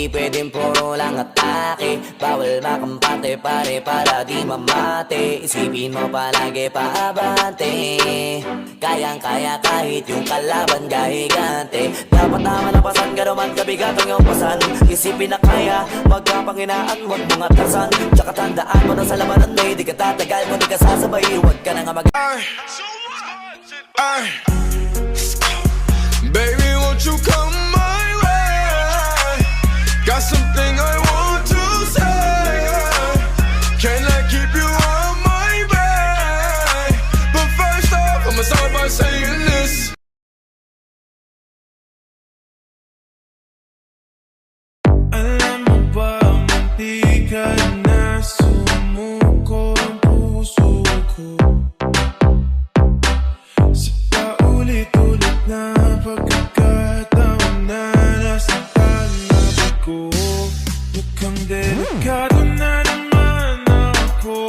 Pwedeng puro lang atake, bawal makampante pare para di mamate. Isipin mo palagi paabante, kayang-kaya kahit yung kalaban gahigante. Dapat na malapasan ka naman kabigat ang iyong pasan. Isipin na kaya, wag ka panghinaan, wag mong atrasan. Tsaka tandaan mo na sa labanan may di ka tatagal, kung di ka sasabay, wag ka na nga mag Baby, won't you come my way? Got something I want to say. Can I keep you on my bed? But first off, I'ma start by saying this. Alam mo ba, munti ka na sumuko ang puso ko. Sa paulit-ulit na pagkakataon na nasaktan na ako. Mukhang delikado na naman ako.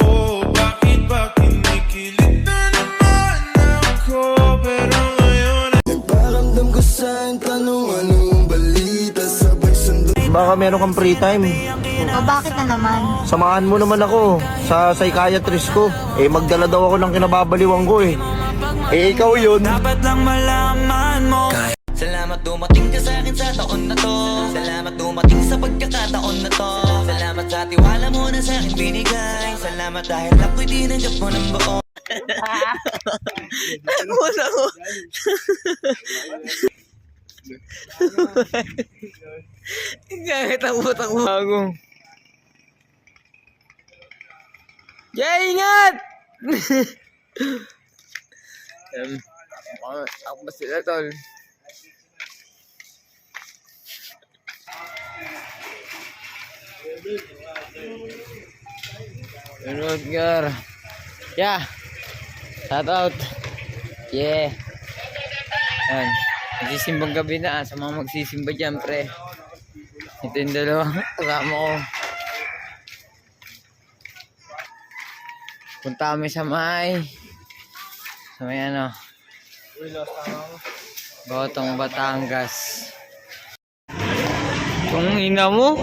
Bakit ba kinikilig na naman ako? Pero ngayon nagparamdam ko sa'yo tanong anong balita. Sabay sundo. Baka meron kang free time. O bakit na naman? Samahan mo naman ako sa psychiatrist ko. Magdala daw ako ng kinababaliwan ko ikaw yun. Dapat lang malaman mo. Salamat dumating ka sa akin sa taon na to. Salamat dumating sa pagkakataon na to. Salamat sa tiwala mo na sa akin binigay. Salamat dahil ako'y tinanggap mo ng buo. Nakuna ko. Kahit ang butang bagong. Jay, ingat! Ako ba sila, tol? Rodgar. Yeah. Shout out. Yeah. Yan. Magsisimbang gabi na sa mga magsisimba dyan, pre. Ito yung dalawang kasama ko. Punta kami sa may ano, Gotong Batangas. Kung ina mo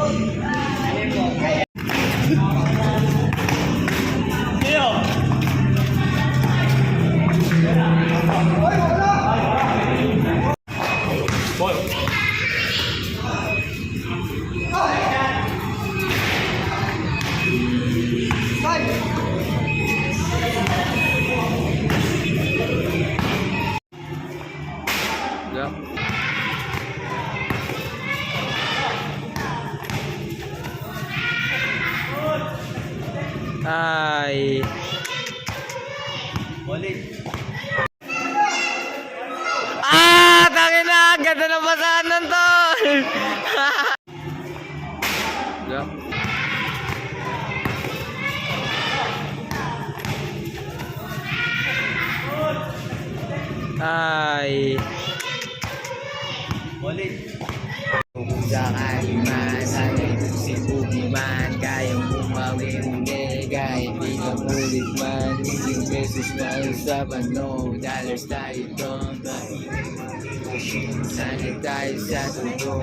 ay tangin na, ganda ng basahan nun to. ay sakali man sana ito si Bugiman, kayang bumawi hindi kahit di ka mulit man. Yung beses na usapan, no dollars tayo doon. Sana tayo sa tubo.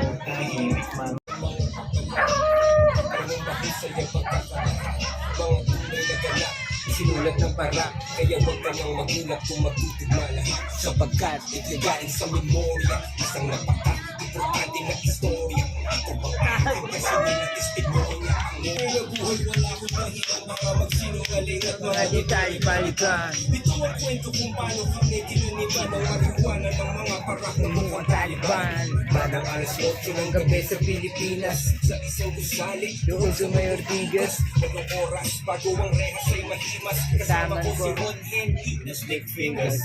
Sinulat ng para, kaya huwag ka nang magulat kung magtutugma lahat. Sapagkat itlagain sa memorya isang napaka-importante na istorya. Ako bang kahit kasi nila-testimonya ang buhay wala akong mahirap mga magsinungaling at mga di tayo balikan. Ito ang kwento kung paano kami tinuniban ng marihuana ng mga parak ng mga Taliban. Manang alas 8 ng gabi sa Pilipinas, sa isang gusali doon sa may Ortigas. Anong oras bago ang rehas ay mahimas. Kasama ko si Ron Henry na Snake Fingers.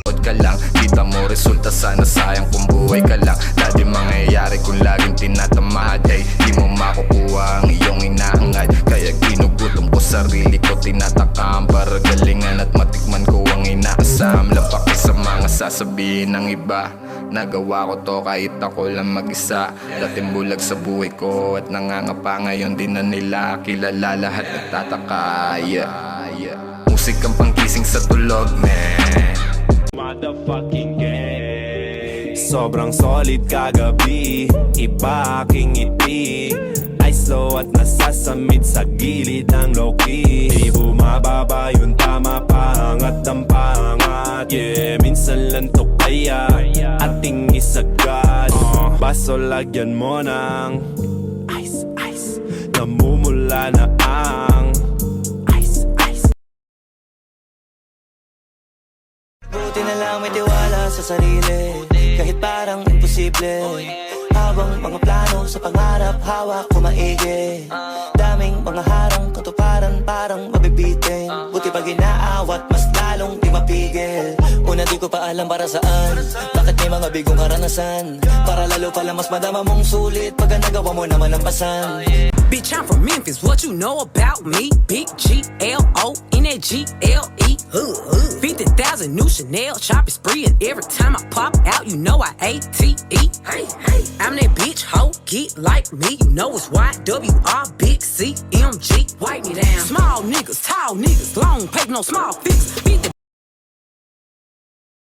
Huwag ka lang, kita mo resulta, sana sayang kung buhay ka lang. Dati mangyayari kung laging tinatamad ay di mo makukuha ang iyong inahangad. Kaya ginugutom ko sarili ko, tinatakam para galingan at matikman ko ang inaasam. sasabihin ng iba. Nagawa ko to kahit ako lang mag-isa. Dating bulag sa buhay ko at nangangapa, ngayon din na nila kilala, lahat nagtataka. Musik ang pangkising sa tulog, man. Sobrang solid kagabi, iba aking ngiti. Ay slow at nasasamid sa gilid ng low-key. Di bumababa yung tama, paangat ang paangat. Yeah, minsan lang to kaya ating isagad. Baso lagyan mo ng ice, ice. Namumula na ang ice, ice. Buti na lang may tiwala sa sarili, kahit parang imposible. Habang mga plano sa pangarap, hawak ko maigi. Daming mga harang, katuparan parang mabibitin. Buti pag inaawat, mas lalong di mapigil. Una di ko pa alam para saan, bakit may mga bigong karanasan. Para lalo pala mas madama mong sulit pagka nagawa mo naman ang pasan. Bitch, I'm from Memphis. What you know about me? Big G-L-O-N-A-G-L-E. 50,000 new Chanel shopping spree, and every time I pop out, you know I A-T-E. Hey, hey, I'm that bitch hoe, get like me. You know it's Y-W-R, big C-M-G. Wipe me down. Small niggas, tall niggas, long paper, no small fix. Beat the